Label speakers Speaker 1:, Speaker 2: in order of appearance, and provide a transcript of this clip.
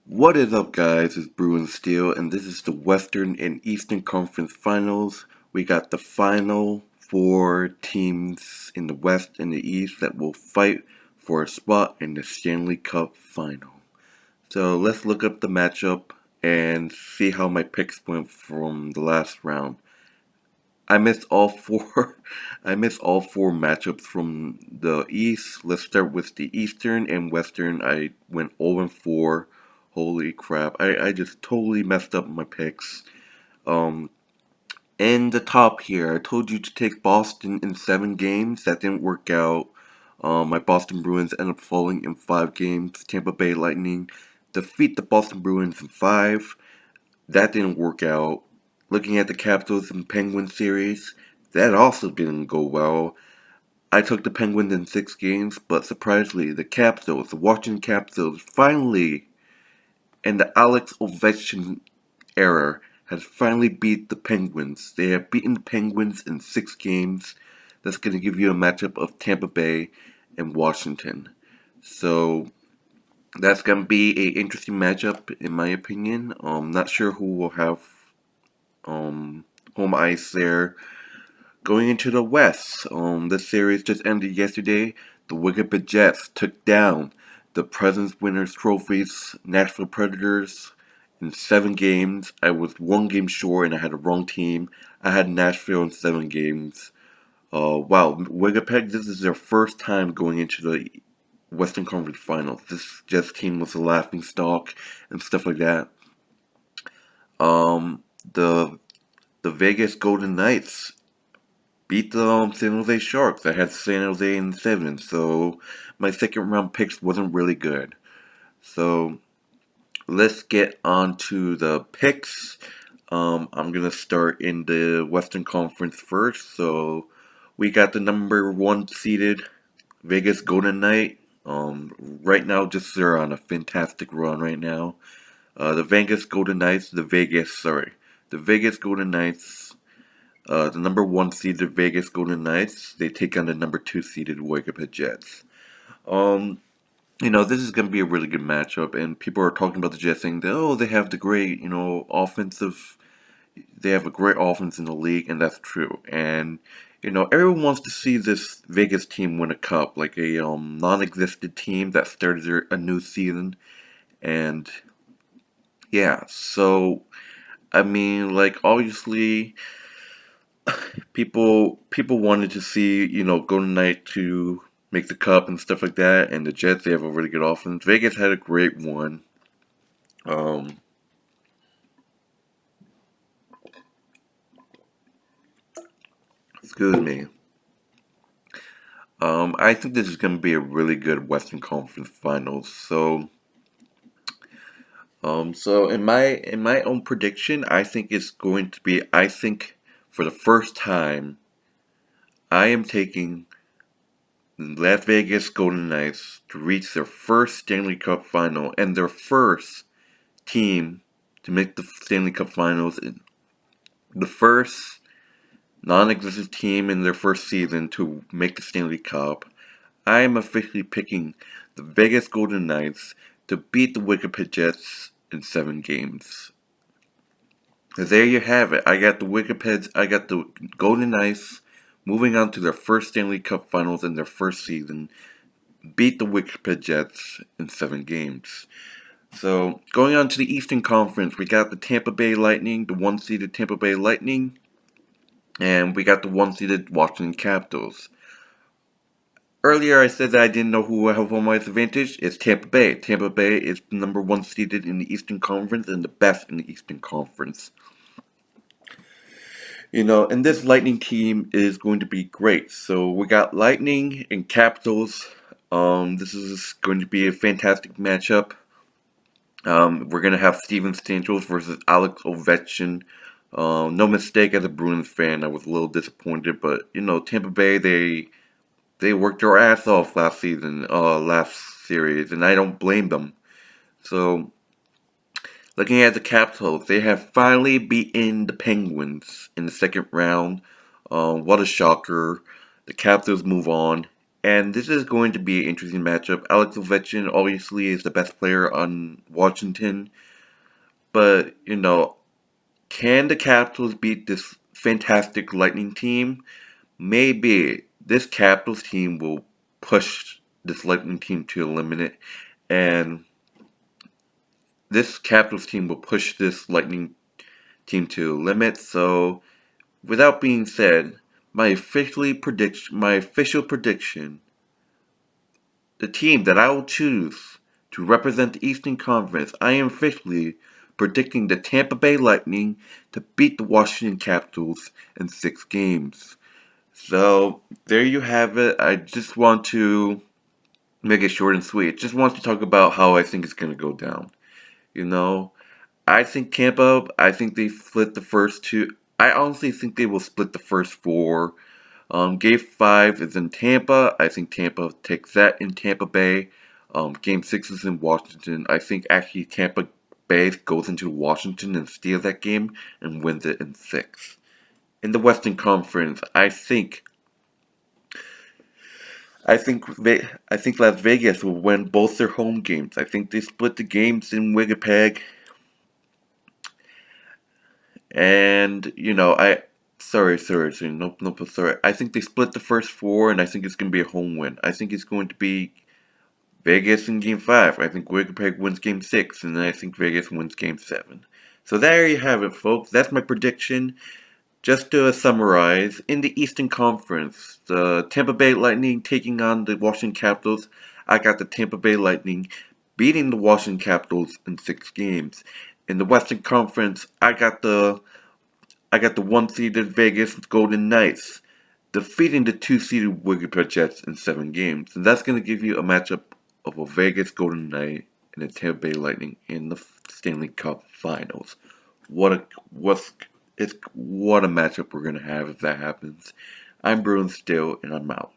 Speaker 1: What is up, guys? It's Bruin Steel, and this is the Western and Eastern Conference Finals. We got the final four teams in the West and the East that will fight for a spot in the Stanley Cup Final. So let's look up the matchup and see how my picks went from the last round. I missed all four. I missed all four matchups from the East. Let's start with the Eastern and Western. I went 0-4. Holy crap! I just totally messed up my picks. Um, in the top here, I told you to take Boston in 7 games. That didn't work out. My Boston Bruins ended up falling in 5 games. Tampa Bay Lightning defeat the Boston Bruins in 5. That didn't work out. Looking at the Capitals and Penguins series, that also didn't go well. I took the Penguins in 6 games, but surprisingly, the Washington Capitals, finally, in the Alex Ovechkin era, has finally beat the Penguins. They have beaten the Penguins in 6 games. That's going to give you a matchup of Tampa Bay and Washington. So that's going to be a interesting matchup, in my opinion. Not sure who will have home ice there. Going into the West, this series just ended yesterday. The Winnipeg Jets took down the President's Winners Trophies Nashville Predators in 7 games. I was 1 game short and I had the wrong team. I had Nashville in 7 games. Wow, Winnipeg, this is their first time going into the Western Conference Finals. This Jets team was a laughing stock and stuff like that. Um, the the Vegas Golden Knights beat the San Jose Sharks. I had San Jose in 7, so my second round picks wasn't really good. So let's get on to the picks. I'm gonna start in the Western Conference first. So we got the number 1 seeded Vegas Golden Knight. Right now, just they're on a fantastic run right now. The Vegas Golden Knights, the number 1 seeded Vegas Golden Knights, they take on the number 2 seeded Winnipeg Jets. Um, this is going to be a really good matchup, and people are talking about the Jets saying that, oh, they have the great, they have a great offense in the league, and that's true. And, everyone wants to see this Vegas team win a cup, like a non-existent team that started a new season. And, yeah, so, I mean, like, obviously, people wanted to see, Golden Knight to make the cup and stuff like that, and the Jets, they have a really good offense. Vegas had a great one. Um, excuse me. I think this is going to be a really good Western Conference Finals. So in my own prediction, I think it's going to be. I think for the first time, I am taking the Las Vegas Golden Knights to reach their first Stanley Cup Final and their first team to make the Stanley Cup Finals. The first non-existent team in their first season to make the Stanley Cup. I am officially picking the Vegas Golden Knights to beat the Winnipeg Jets in 7 games. There you have it. I got the Golden Knights moving on to their first Stanley Cup Finals in their first season, beat the Winnipeg Jets in 7 games. So going on to the Eastern Conference, we got the Tampa Bay Lightning, the 1 seeded Tampa Bay Lightning, and we got the 1 seeded Washington Capitals. Earlier, I said that I didn't know who will have home ice advantage. It's Tampa Bay. Tampa Bay is the number 1 seeded in the Eastern Conference and the best in the Eastern Conference. And this Lightning team is going to be great. So we got Lightning and Capitals. This is going to be a fantastic matchup. We're going to have Steven Stamkos versus Alex Ovechkin. No mistake, as a Bruins fan, I was a little disappointed, but Tampa Bay, they worked their ass off last series, and I don't blame them. So, looking at the Capitals, they have finally beaten the Penguins in the second round. What a shocker! The Capitals move on, And this is going to be an interesting matchup. Alex Ovechkin obviously is the best player on Washington, but can the Capitals beat this fantastic Lightning team? Maybe. This Capitals team will push this Lightning team to the limit, and this Capitals team will push this Lightning team to the limit. So, without being said, my official prediction, the team that I will choose to represent the Eastern Conference, I am officially predicting the Tampa Bay Lightning to beat the Washington Capitals in 6 games. So, there you have it. I just want to make it short and sweet. Just want to talk about how I think it's going to go down. You know, I think I think they split the first two. I honestly think they will split the first 4. Game 5 is in Tampa. I think Tampa takes that in Tampa Bay. Game 6 is in Washington. I think actually Tampa Bay goes into Washington and steals that game and wins it in 6. In the Western Conference, I think Las Vegas will win both their home games. I think they split the games in Winnipeg, and sorry. I think they split the first 4, and I think it's gonna be a home win. I think it's going to be Vegas in Game 5. I think Winnipeg wins Game 6, and then I think Vegas wins Game 7. So there you have it, folks. That's my prediction. Just to summarize, in the Eastern Conference, the Tampa Bay Lightning taking on the Washington Capitals. I got the Tampa Bay Lightning beating the Washington Capitals in 6 games. In the Western Conference, I got the 1-seeded Vegas Golden Knights defeating the 2-seeded Winnipeg Jets in 7 games. And that's going to give you a matchup of a Vegas Golden Knight and the Tampa Bay Lightning in the Stanley Cup Finals. What a matchup we're gonna have if that happens. I'm Bruin Still, and I'm out.